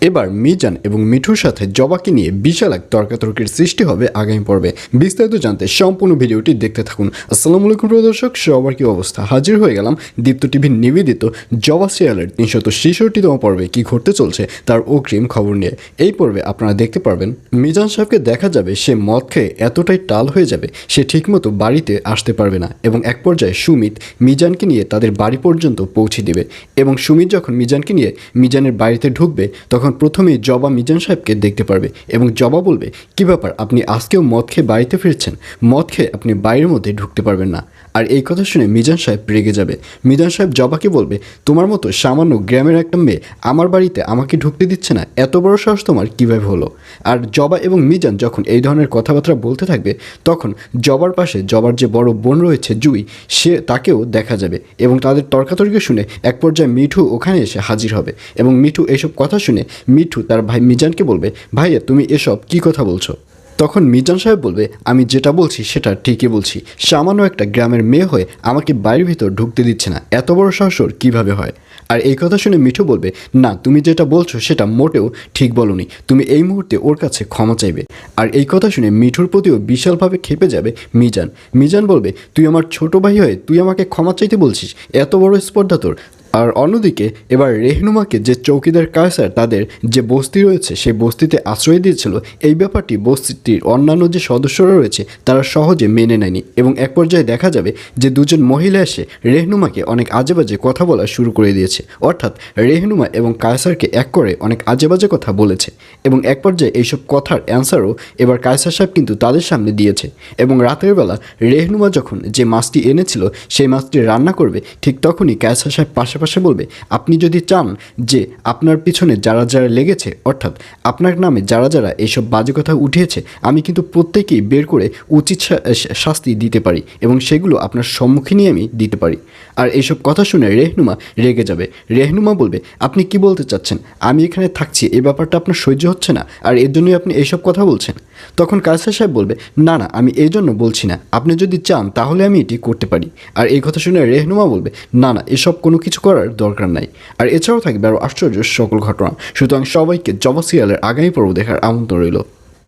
এবার মিজান এবং মিঠুর সাথে জবাকে নিয়ে বিশাল এক তর্কাতর্কির সৃষ্টি হবে আগামী পর্বে। বিস্তারিত জানতে সম্পূর্ণ ভিডিওটি দেখতে থাকুন। আসসালামু আলাইকুম প্রিয় দর্শক, সবার কি অবস্থা? হাজির হয়ে গেলাম দীপ্ত টিভির নিবেদিত জবা সিরিয়ালের ৩৬৬তম পর্বে কি ঘটতে চলছে তার অগ্রিম খবর নিয়ে। এই পর্বে আপনারা দেখতে পারবেন মিজান সাহেবকে দেখা যাবে সে মদ খেয়ে এতটাই টাল হয়ে যাবে সে ঠিকমতো বাড়িতে আসতে পারবে না, এবং এক পর্যায়ে সুমিত মিজানকে নিয়ে তাদের বাড়ি পর্যন্ত পৌঁছে দেবে। এবং সুমিত যখন মিজানকে নিয়ে মিজানের বাড়িতে ঢুকবে তখন প্রথমেই জবা মিজান সাহেবকে দেখতে পারবে এবং জবা বলবে, কি ব্যাপার, আপনি আজকেও মদ খেয়ে বাড়িতে ফিরছেন? মদ খেয়ে আপনি বাড়ির মধ্যে ঢুকতে পারবেন না। আর এই কথা শুনে মিজান সাহেব রেগে যাবে। মিজান সাহেব জবাকে বলবে, তোমার মতো সামান্য গ্রামের একটা মেয়ে আমার বাড়িতে আমাকে ঢুকতে দিচ্ছে না, এত বড় সাহস তোমার কীভাবে হলো? আর জবা এবং মিজান যখন এই ধরনের কথাবার্তা বলতে থাকবে তখন জবার পাশে জবার যে বড় বোন রয়েছে জুই, সে তাকেও দেখা যাবে এবং তাদের তর্কাতর্কি শুনে এক পর্যায়ে মিঠু ওখানে এসে হাজির হবে। এবং মিঠু এসব কথা শুনে মিঠু তার ভাই মিজানকে বলবে, ভাইয়া তুমি এসব কী কথা বলছো? তখন মিজান সাহেব বলবে, আমি যেটা বলছি সেটা ঠিকই বলছি, সামান্য একটা গ্রামের মেয়ে হয়ে আমাকে বাড়ির ভিতর ঢুকতে দিচ্ছে না, এত বড় সাহস ওর কীভাবে হয়? আর এই কথা শুনে মিঠু বলবে, না তুমি যেটা বলছো সেটা মোটেও ঠিক বলনি, তুমি এই মুহূর্তে ওর কাছে ক্ষমা চাইবে। আর এই কথা শুনে মিঠুর প্রতিও বিশালভাবে ক্ষেপে যাবে মিজান। মিজান বলবে, তুই আমার ছোট ভাই হয়ে তুই আমাকে ক্ষমা চাইতে বলছিস, এত বড় স্পর্ধা তোর? আর অন্যদিকে এবার রেহনুমাকে যে চৌকিদার কায়সার তাদের যে বস্তি রয়েছে সেই বস্তিতে আশ্রয় দিয়েছিল, এই ব্যাপারটি বস্তিটির অন্যান্য যে সদস্যরা রয়েছে তারা সহজে মেনে নেয়নি এবং এক পর্যায়ে দেখা যাবে যে দুজন মহিলা এসে রেহনুমাকে অনেক আজেবাজে কথা বলা শুরু করে দিয়েছে। অর্থাৎ রেহনুমা এবং কায়সারকে এক করে অনেক আজেবাজে কথা বলেছে এবং এক পর্যায়ে এইসব কথার অ্যান্সারও এবার কায়সার সাহেব কিন্তু তাদের সামনে দিয়েছে। এবং রাতের বেলা রেহনুমা যখন যে মাছটি এনেছিল সেই মাছটি রান্না করবে, ঠিক তখনই কায়সার সাহেব পাশে বলবে, আপনি যদি চান যে আপনার পিছনে যারা যারা লেগেছে, অর্থাৎ আপনার নামে যারা যারা এইসব বাজে কথা উঠিয়েছে, আমি কিন্তু প্রত্যেকেই বের করে উচিত শাস্তি দিতে পারি এবং সেগুলো আপনার সম্মুখীনই আমি দিতে পারি। আর এইসব কথা শুনে রেহনুমা রেগে যাবে। রেহনুমা বলবে, আপনি কি বলতে চাচ্ছেন? আমি এখানে থাকছি, এই ব্যাপারটা আপনার সহ্য হচ্ছে না আর এর জন্যই আপনি এইসব কথা বলছেন? তখন কায়সার সাহেব বলবে, না না, আমি এই জন্য বলছি না, আপনি যদি চান তাহলে আমি এটি করতে পারি। আর এই কথা শুনে রেহনুমা বলবে, না না, এসব কোনো কিছু করার দরকার নাই। আর এছাড়াও থাকবে আরও আশ্চর্য সকল ঘটনা। সুতরাং সবাইকে জবা সিরিয়ালের আগামী পর্ব দেখার আমন্ত্রণ রইল।